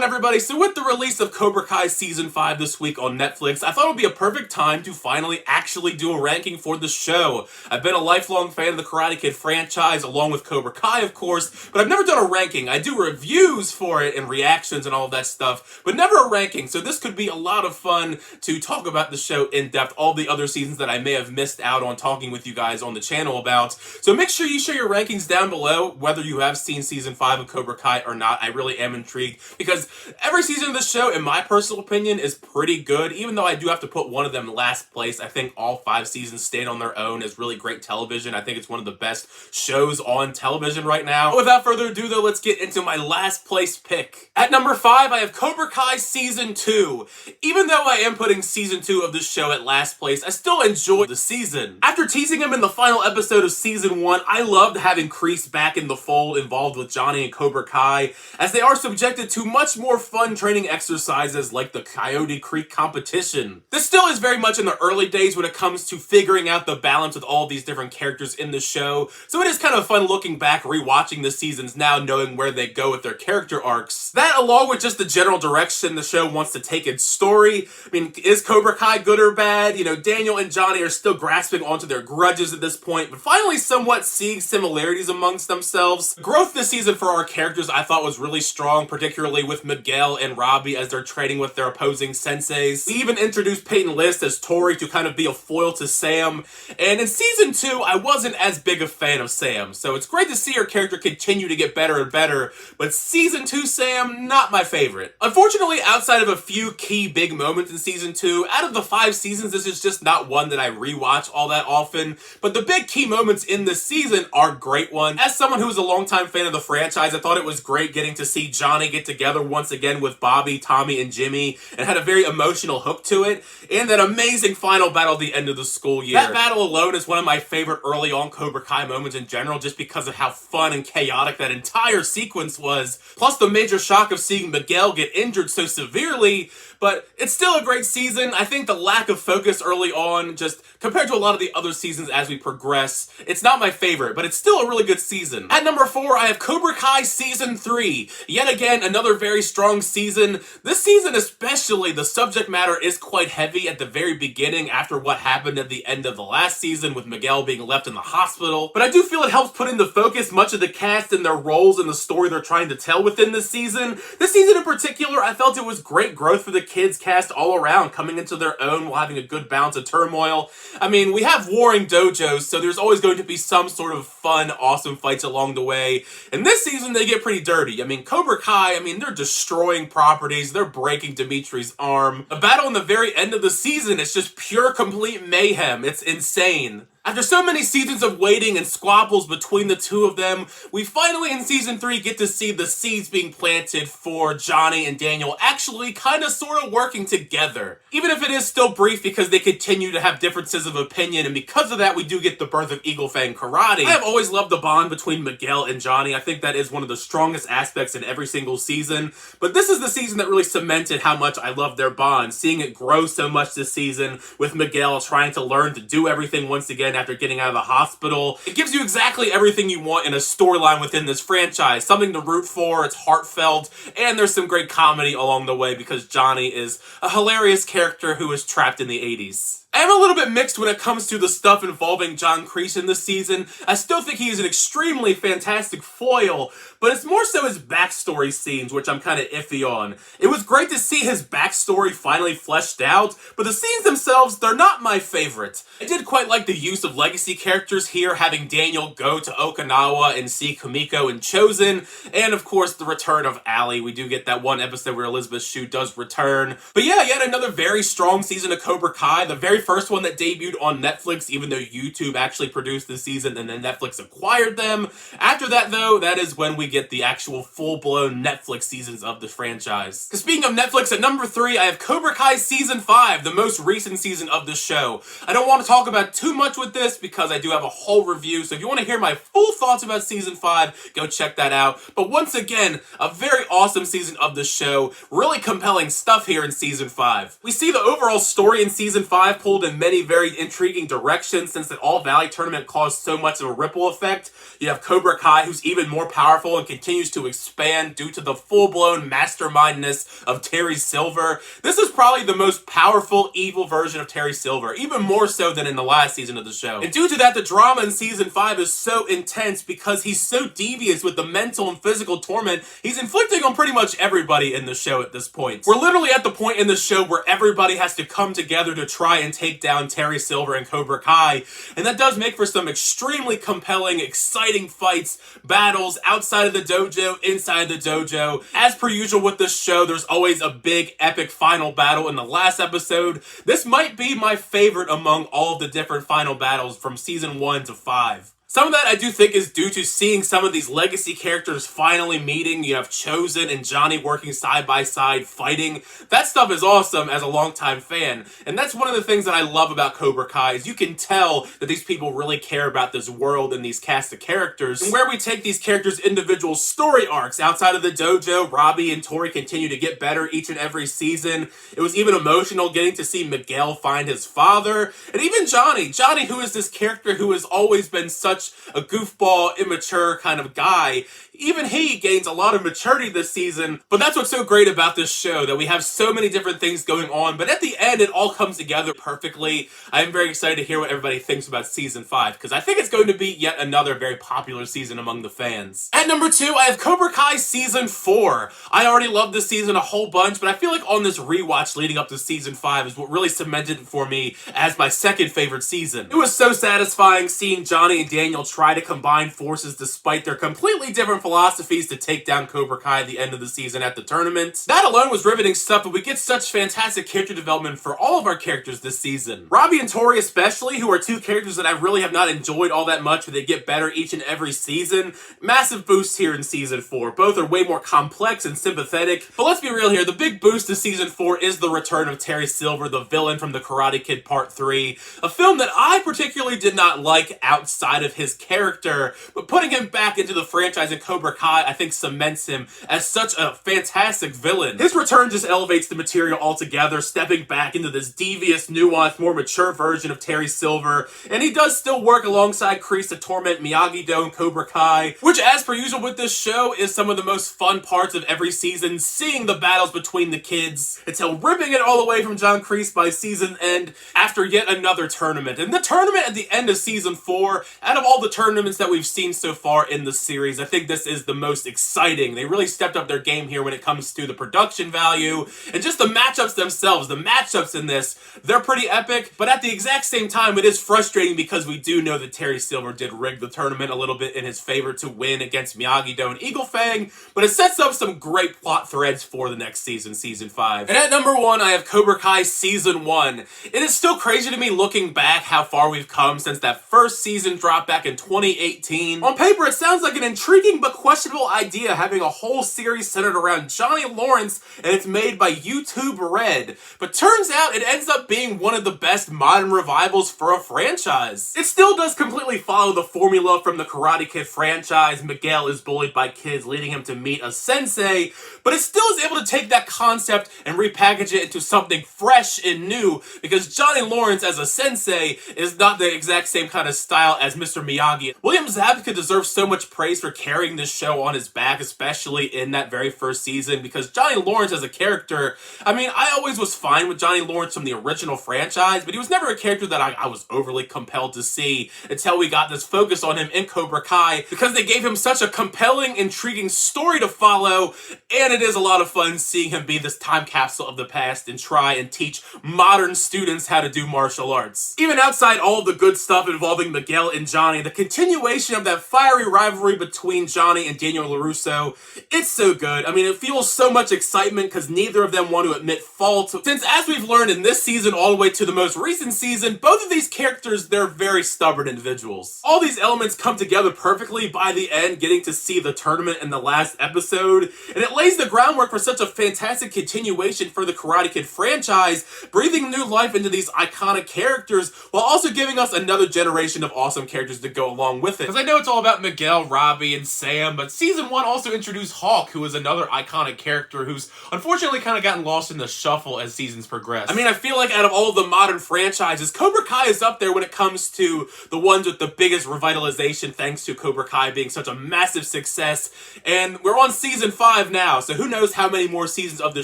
on, everybody? So with the release of Cobra Kai Season 5 this week on Netflix, I thought it would be a perfect time to finally actually do a ranking for the show. I've been a lifelong fan of the Karate Kid franchise, along with Cobra Kai, of course, but I've never done a ranking. I do reviews for it and reactions and all of that stuff, but never a ranking, so this could be a lot of fun to talk about the show in depth, all the other seasons that I may have missed out on talking with you guys on the channel about. So make sure you share your rankings down below, whether you have seen Season 5 of Cobra Kai or not. I really am intrigued, because every season of the show, in my personal opinion, is pretty good, even though I do have to put one of them last place. I think all 5 seasons stand on their own as really great television. I think it's one of the best shows on television right now. But without further ado, though, let's get into my last place pick. At number 5, I have Cobra Kai Season 2. Even though I am putting Season 2 of this show at last place, I still enjoy the season. After teasing him in the final episode of Season 1, I loved having Kreese back in the fold, involved with Johnny and Cobra Kai, as they are subjected to much more fun training exercises like the Coyote Creek competition. This still is very much in the early days when it comes to figuring out the balance with all these different characters in the show, so it is kind of fun looking back, rewatching the seasons now, knowing where they go with their character arcs. That, along with just the general direction the show wants to take its story. I mean, is Cobra Kai good or bad? You know, Daniel and Johnny are still grasping onto their grudges at this point, but finally somewhat seeing similarities amongst themselves. Growth this season for our characters I thought was really strong, particularly with Miguel and Robbie as they're training with their opposing senseis. We even introduced Peyton List as Tori to kind of be a foil to Sam. And in Season 2, I wasn't as big a fan of Sam, so it's great to see her character continue to get better and better, but Season 2 Sam, not my favorite. Unfortunately, outside of a few key big moments in Season 2, out of the 5 seasons, this is just not one that I rewatch all that often, but the big key moments in this season are great ones. As someone who was a longtime fan of the franchise, I thought it was great getting to see Johnny get together once again with Bobby, Tommy, and Jimmy, and had a very emotional hook to it, and that amazing final battle at the end of the school year. That battle alone is one of my favorite early on Cobra Kai moments in general, just because of how fun and chaotic that entire sequence was, plus the major shock of seeing Miguel get injured so severely. But it's still a great season. I think the lack of focus early on, just compared to a lot of the other seasons as we progress, it's not my favorite, but it's still a really good season. At number 4, I have Cobra Kai Season 3. Yet again, another very strong season. This season especially, the subject matter is quite heavy at the very beginning after what happened at the end of the last season with Miguel being left in the hospital. But I do feel it helps put into focus much of the cast and their roles in the story they're trying to tell within this season. This season in particular, I felt it was great growth for the kids cast all around, coming into their own while having a good balance of turmoil. I mean, we have warring dojos, so there's always going to be some sort of fun, awesome fights along the way. And this season, they get pretty dirty. I mean, Cobra Kai, they're destroying properties, they're breaking Dimitri's arm. A battle in the very end of the season is just pure, complete mayhem. It's insane. After so many seasons of waiting and squabbles between the two of them, we finally in Season 3 get to see the seeds being planted for Johnny and Daniel actually kind of sort of working together. Even if it is still brief because they continue to have differences of opinion, and because of that we do get the birth of Eagle Fang Karate. I have always loved the bond between Miguel and Johnny. I think that is one of the strongest aspects in every single season, but this is the season that really cemented how much I love their bond, seeing it grow so much this season with Miguel trying to learn to do everything once again after getting out of the hospital. It gives you exactly everything you want in a storyline within this franchise. Something to root for, it's heartfelt, and there's some great comedy along the way because Johnny is a hilarious character who is trapped in the 80s. I am a little bit mixed when it comes to the stuff involving John Kreese in this season. I still think he is an extremely fantastic foil, but it's more so his backstory scenes, which I'm kind of iffy on. It was great to see his backstory finally fleshed out, but the scenes themselves, they're not my favorite. I did quite like the use of legacy characters here, having Daniel go to Okinawa and see Kumiko in Chosen, and of course the return of Allie. We do get that one episode where Elizabeth Shue does return. But yeah, yet another very strong season of Cobra Kai, the very first one that debuted on Netflix, even though YouTube actually produced the season and then Netflix acquired them. After that though, that is when we get the actual full-blown Netflix seasons of the franchise. Speaking of Netflix, at number 3, I have Cobra Kai Season 5, the most recent season of the show. I don't want to talk about too much with this because I do have a whole review, so if you want to hear my full thoughts about Season 5, go check that out. But once again, a very awesome season of the show. Really compelling stuff here in Season 5. We see the overall story in Season 5 pull pulled in many very intriguing directions since the All Valley tournament caused so much of a ripple effect. You have Cobra Kai, who's even more powerful and continues to expand due to the full-blown mastermindness of Terry Silver. This is probably the most powerful, evil version of Terry Silver, even more so than in the last season of the show. And due to that, the drama in season 5 is so intense because he's so devious with the mental and physical torment he's inflicting on pretty much everybody in the show at this point. We're literally at the point in the show where everybody has to come together to try and take down Terry Silver and Cobra Kai, and that does make for some extremely compelling, exciting fights, battles outside of the dojo, inside the dojo. As per usual with this show, there's always a big, epic final battle in the last episode. This might be my favorite among all of the different final battles from season 1 to 5. Some of that I do think is due to seeing some of these legacy characters finally meeting. You have Chosen and Johnny working side by side, fighting. That stuff is awesome as a longtime fan. And that's one of the things that I love about Cobra Kai is you can tell that these people really care about this world and these cast of characters. And where we take these characters' individual story arcs outside of the dojo, Robbie and Tori continue to get better each and every season. It was even emotional getting to see Miguel find his father. And even Johnny, who is this character who has always been such a goofball, immature kind of guy. Even he gains a lot of maturity this season, but that's what's so great about this show, that we have so many different things going on, but at the end, it all comes together perfectly. I am very excited to hear what everybody thinks about season 5, because I think it's going to be yet another very popular season among the fans. At number 2, I have Cobra Kai season 4. I already loved this season a whole bunch, but I feel like on this rewatch leading up to season 5 is what really cemented it for me as my second favorite season. It was so satisfying seeing Johnny and Daniel try to combine forces despite their completely different philosophies to take down Cobra Kai at the end of the season at the tournament. That alone was riveting stuff, but we get such fantastic character development for all of our characters this season. Robbie and Tori especially, who are two characters that I really have not enjoyed all that much, but they get better each and every season. Massive boosts here in season 4. Both are way more complex and sympathetic, but let's be real here, the big boost to season 4 is the return of Terry Silver, the villain from The Karate Kid Part 3, a film that I particularly did not like outside of his character, but putting him back into the franchise in Cobra Kai, I think cements him as such a fantastic villain. His return just elevates the material altogether, stepping back into this devious, nuanced, more mature version of Terry Silver, and he does still work alongside Kreese to torment Miyagi-Do and Cobra Kai, which as per usual with this show is some of the most fun parts of every season, seeing the battles between the kids, until ripping it all away from John Kreese by season end after yet another tournament. And the tournament at the end of season 4, out of all the tournaments that we've seen so far in the series, I think this is the most exciting. They really stepped up their game here when it comes to the production value and just the matchups themselves. The matchups in this, they're pretty epic, but at the exact same time, it is frustrating because we do know that Terry Silver did rig the tournament a little bit in his favor to win against Miyagi-Do and Eagle Fang, but it sets up some great plot threads for the next season, season 5. And at number 1, I have Cobra Kai season 1. It is still crazy to me looking back how far we've come since that first season dropped back in 2018. On paper, it sounds like an intriguing but questionable idea having a whole series centered around Johnny Lawrence, and it's made by YouTube Red. But turns out it ends up being one of the best modern revivals for a franchise. It still does completely follow the formula from the Karate Kid franchise. Miguel is bullied by kids, leading him to meet a sensei, but it still is able to take that concept and repackage it into something fresh and new, because Johnny Lawrence as a sensei is not the exact same kind of style as Mr. Miyagi. William Zabka deserves so much praise for carrying this show on his back, especially in that very first season, because Johnny Lawrence as a character, I mean, I always was fine with Johnny Lawrence from the original franchise, but he was never a character that I was overly compelled to see until we got this focus on him in Cobra Kai, because they gave him such a compelling, intriguing story to follow, and it is a lot of fun seeing him be this time capsule of the past and try and teach modern students how to do martial arts. Even outside all of the good stuff involving Miguel and Johnny, the continuation of that fiery rivalry between Johnny and Daniel LaRusso, it's so good. I mean, it feels so much excitement because neither of them want to admit fault. Since as we've learned in this season all the way to the most recent season, both of these characters, they're very stubborn individuals. All these elements come together perfectly by the end, getting to see the tournament in the last episode, and it lays the groundwork for such a fantastic continuation for the Karate Kid franchise, breathing new life into these iconic characters while also giving us another another generation of awesome characters to go along with it. Because I know it's all about Miguel, Robbie, and Sam, but season 1 also introduced Hawk, who is another iconic character who's unfortunately kind of gotten lost in the shuffle as seasons progress. I mean, I feel like out of all of the modern franchises, Cobra Kai is up there when it comes to the ones with the biggest revitalization, thanks to Cobra Kai being such a massive success. And we're on season 5 now, so who knows how many more seasons of the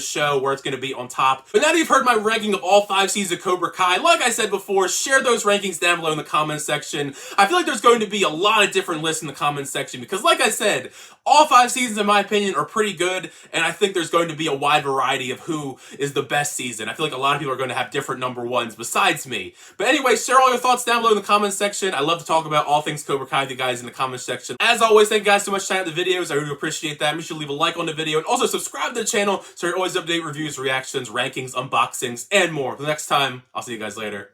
show where it's going to be on top. But now that you've heard my ranking of all 5 seasons of Cobra Kai, like I said before, share those rankings down below in the comments section. I feel like there's going to be a lot of different lists in the comments section because, like I said, all 5 seasons, in my opinion, are pretty good, and I think there's going to be a wide variety of who is the best season. I feel like a lot of people are going to have different number ones besides me. But anyway, share all your thoughts down below in the comments section. I love to talk about all things Cobra Kai with you guys in the comments section. As always, thank you guys so much for checking out the videos. I really appreciate that. Make sure to leave a like on the video and also subscribe to the channel so you're always updated reviews, reactions, rankings, unboxings, and more. Until next time, I'll see you guys later.